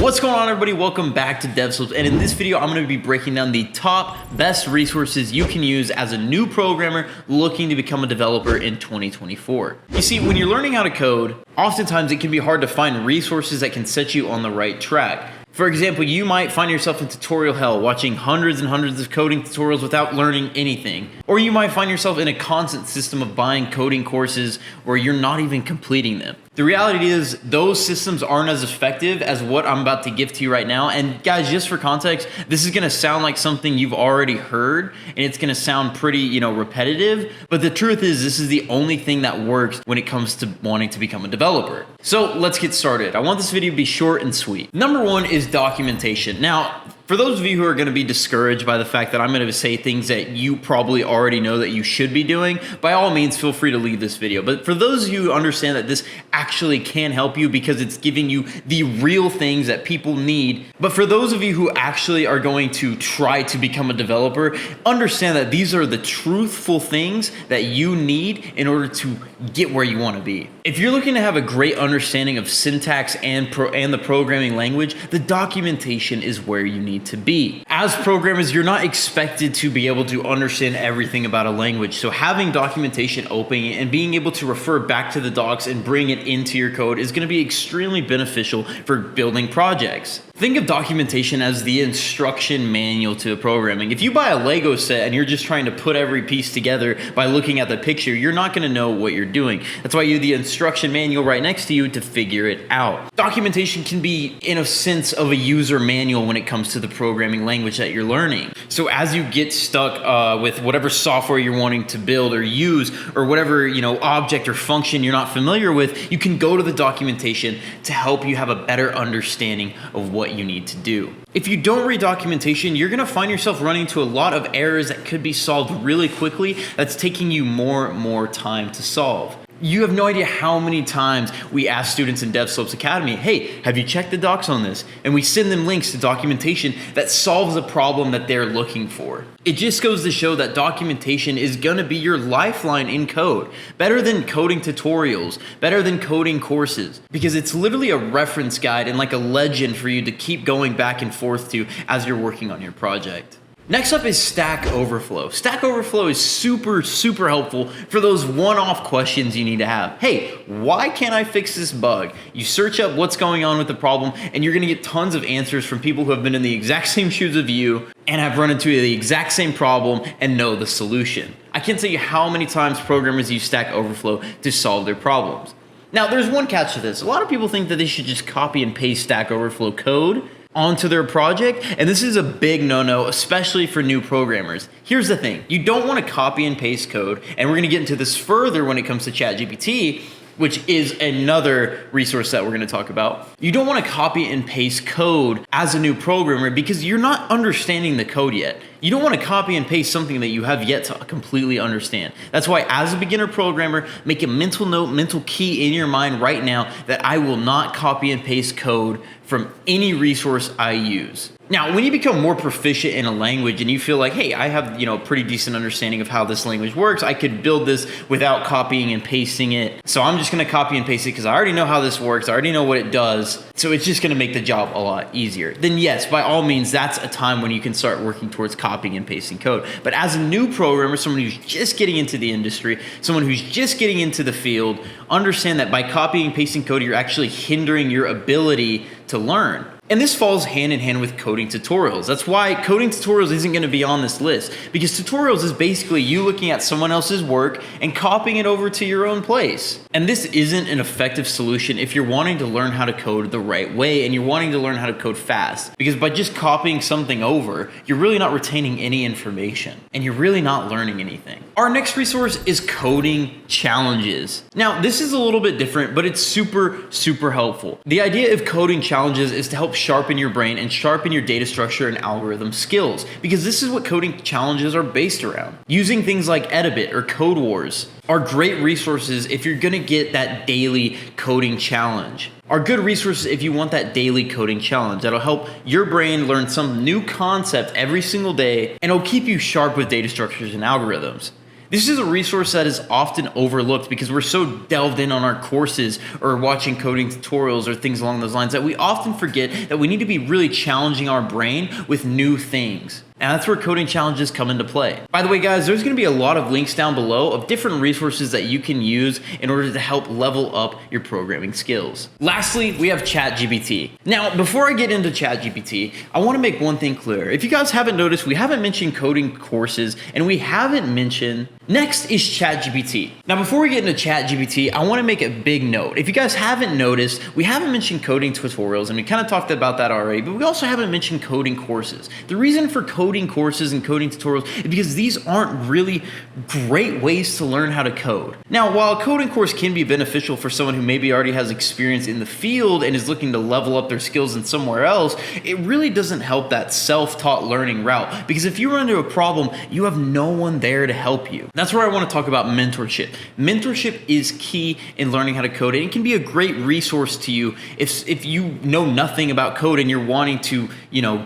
What's going on, everybody? Welcome back to Devslopes, and in this video I'm going to be breaking down the top best resources you can use as a new programmer looking to become a developer in 2024. You see, when you're learning how to code, oftentimes it can be hard to find resources that can set you on the right track. For example, you might find yourself in tutorial hell, watching hundreds and hundreds of coding tutorials without learning anything. Or you might find yourself in a constant system of buying coding courses where you're not even completing them. The reality is those systems aren't as effective as what I'm about to give to you right now. And guys, just for context, this is gonna sound like something you've already heard, and it's gonna sound pretty, repetitive. But the truth is, this is the only thing that works when it comes to wanting to become a developer. So let's get started. I want this video to be short and sweet. Number one is documentation. Now, for those of you who are going to be discouraged by the fact that I'm going to say things that you probably already know that you should be doing, by all means, feel free to leave this video. But for those of you who understand that this actually can help you because it's giving you the real things that people need, but for those of you who actually are going to try to become a developer, understand that these are the truthful things that you need in order to get where you want to be. If you're looking to have a great understanding of syntax and the programming language, the documentation is where you need to be. As programmers, you're not expected to be able to understand everything about a language. So having documentation open and being able to refer back to the docs and bring it into your code is going to be extremely beneficial for building projects. Think of documentation as the instruction manual to programming. If you buy a Lego set and you're just trying to put every piece together by looking at the picture, you're not going to know what you're doing. That's why you have the instruction manual right next to you to figure it out. Documentation can be in a sense of a user manual when it comes to the programming language that you're learning. So as you get stuck with whatever software you're wanting to build or use, or whatever object or function you're not familiar with, you can go to the documentation to help you have a better understanding of what you need to do. If you don't read documentation, you're going to find yourself running into a lot of errors that could be solved really quickly that's taking you more time to solve. You have no idea how many times we ask students in Devslopes Academy, hey, have you checked the docs on this? And we send them links to documentation that solves a problem that they're looking for. It just goes to show that documentation is gonna be your lifeline in code. Better than coding tutorials, better than coding courses, because it's literally a reference guide and like a legend for you to keep going back and forth to as you're working on your project. Next up is Stack Overflow. Stack Overflow is super helpful for those one-off questions you need to have. Hey, why can't I fix this bug? You search up what's going on with the problem, and you're gonna get tons of answers from people who have been in the exact same shoes of you and have run into the exact same problem and know the solution. I can't tell you how many times programmers use Stack Overflow to solve their problems. Now, there's one catch to this. A lot of people think that they should just copy and paste Stack Overflow code onto their project, and this is a big no-no, especially for new programmers. Here's the thing, you don't want to copy and paste code, and we're going to get into this further when it comes to ChatGPT, which is another resource that we're going to talk about. You don't want to copy and paste code as a new programmer because you're not understanding the code yet. You don't want to copy and paste something that you have yet to completely understand. That's why as a beginner programmer, make a mental note, mental key in your mind right now that I will not copy and paste code from any resource I use. Now, when you become more proficient in a language and you feel like, hey, I have a pretty decent understanding of how this language works, I could build this without copying and pasting it. So I'm just gonna copy and paste it because I already know how this works, I already know what it does, so it's just gonna make the job a lot easier. Then yes, by all means, that's a time when you can start working towards copying and pasting code. But as a new programmer, someone who's just getting into the industry, someone who's just getting into the field, understand that by copying and pasting code, you're actually hindering your ability to learn. And this falls hand in hand with coding tutorials. That's why coding tutorials isn't going to be on this list, because tutorials is basically you looking at someone else's work and copying it over to your own place. And this isn't an effective solution if you're wanting to learn how to code the right way and you're wanting to learn how to code fast. Because by just copying something over, you're really not retaining any information and you're really not learning anything. Our next resource is coding challenges. Now, this is a little bit different, but it's super helpful. The idea of coding challenges is to help sharpen your brain and sharpen your data structure and algorithm skills, because this is what coding challenges are based around. Using things like Edibit or Code Wars are great resources if you're gonna get that daily coding challenge. Are good resources if you want that daily coding challenge that'll help your brain learn some new concept every single day, and it'll keep you sharp with data structures and algorithms. This is a resource that is often overlooked because we're so delved in on our courses or watching coding tutorials or things along those lines that we often forget that we need to be really challenging our brain with new things. And that's where coding challenges come into play. By the way, guys, there's gonna be a lot of links down below of different resources that you can use in order to help level up your programming skills. Lastly, we have ChatGPT. Now, before I get into ChatGPT, I wanna make one thing clear. If you guys haven't noticed, we haven't mentioned coding courses and we haven't mentioned. Next is ChatGPT. Now, before we get into ChatGPT, I wanna make a big note. If you guys haven't noticed, we haven't mentioned coding tutorials, and we kind of talked about that already, but we also haven't mentioned coding courses. The reason for coding courses and coding tutorials is because these aren't really great ways to learn how to code. Now, while a coding course can be beneficial for someone who maybe already has experience in the field and is looking to level up their skills in somewhere else, it really doesn't help that self-taught learning route, because if you run into a problem, you have no one there to help you. That's where I want to talk about mentorship. Mentorship is key in learning how to code, and it can be a great resource to you if you know nothing about code and you're wanting to,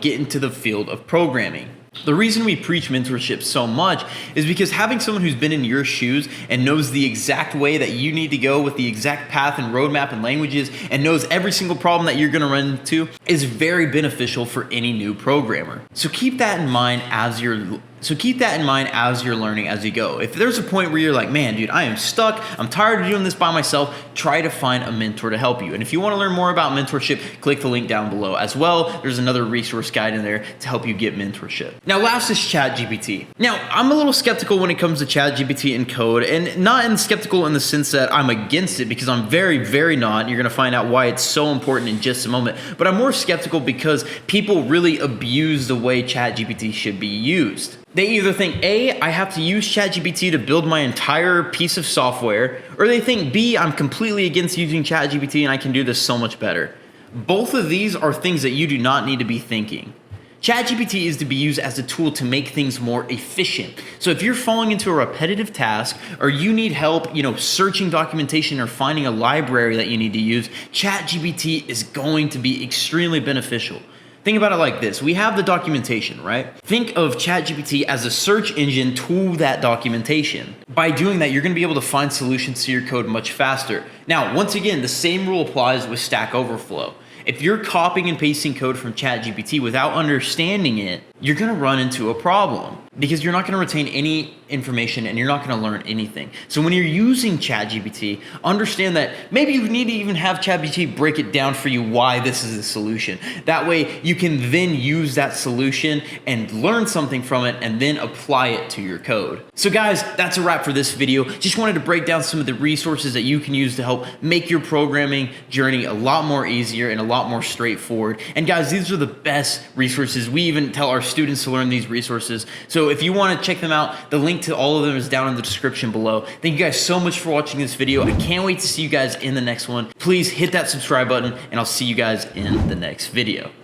get into the field of programming. The reason we preach mentorship so much is because having someone who's been in your shoes and knows the exact way that you need to go with the exact path and roadmap and languages and knows every single problem that you're going to run into is very beneficial for any new programmer. So keep that in mind as you're learning as you go. If there's a point where you're like, man, dude, I am stuck, I'm tired of doing this by myself, try to find a mentor to help you. And if you want to learn more about mentorship, click the link down below. As well, there's another resource guide in there to help you get mentorship. Now, last is ChatGPT. Now, I'm a little skeptical when it comes to ChatGPT and code, and not skeptical in the sense that I'm against it, because I'm very, very not. You're gonna find out why it's so important in just a moment. But I'm more skeptical because people really abuse the way ChatGPT should be used. They either think, A, I have to use ChatGPT to build my entire piece of software, or they think, B, I'm completely against using ChatGPT and I can do this so much better. Both of these are things that you do not need to be thinking. ChatGPT is to be used as a tool to make things more efficient. So if you're falling into a repetitive task, or you need help, searching documentation or finding a library that you need to use, ChatGPT is going to be extremely beneficial. Think about it like this. We have the documentation, right? Think of ChatGPT as a search engine to that documentation. By doing that, you're gonna be able to find solutions to your code much faster. Now, once again, the same rule applies with Stack Overflow. If you're copying and pasting code from ChatGPT without understanding it, you're gonna run into a problem because you're not gonna retain any information and you're not gonna learn anything. So when you're using ChatGPT, understand that maybe you need to even have ChatGPT break it down for you why this is the solution. That way you can then use that solution and learn something from it and then apply it to your code. So guys, that's a wrap for this video. Just wanted to break down some of the resources that you can use to help make your programming journey a lot more easier and a lot more straightforward. And guys, these are the best resources. We even tell our students to learn these resources. So if you want to check them out, the link to all of them is down in the description below. Thank you guys so much for watching this video. I can't wait to see you guys in the next one. Please hit that subscribe button and I'll see you guys in the next video.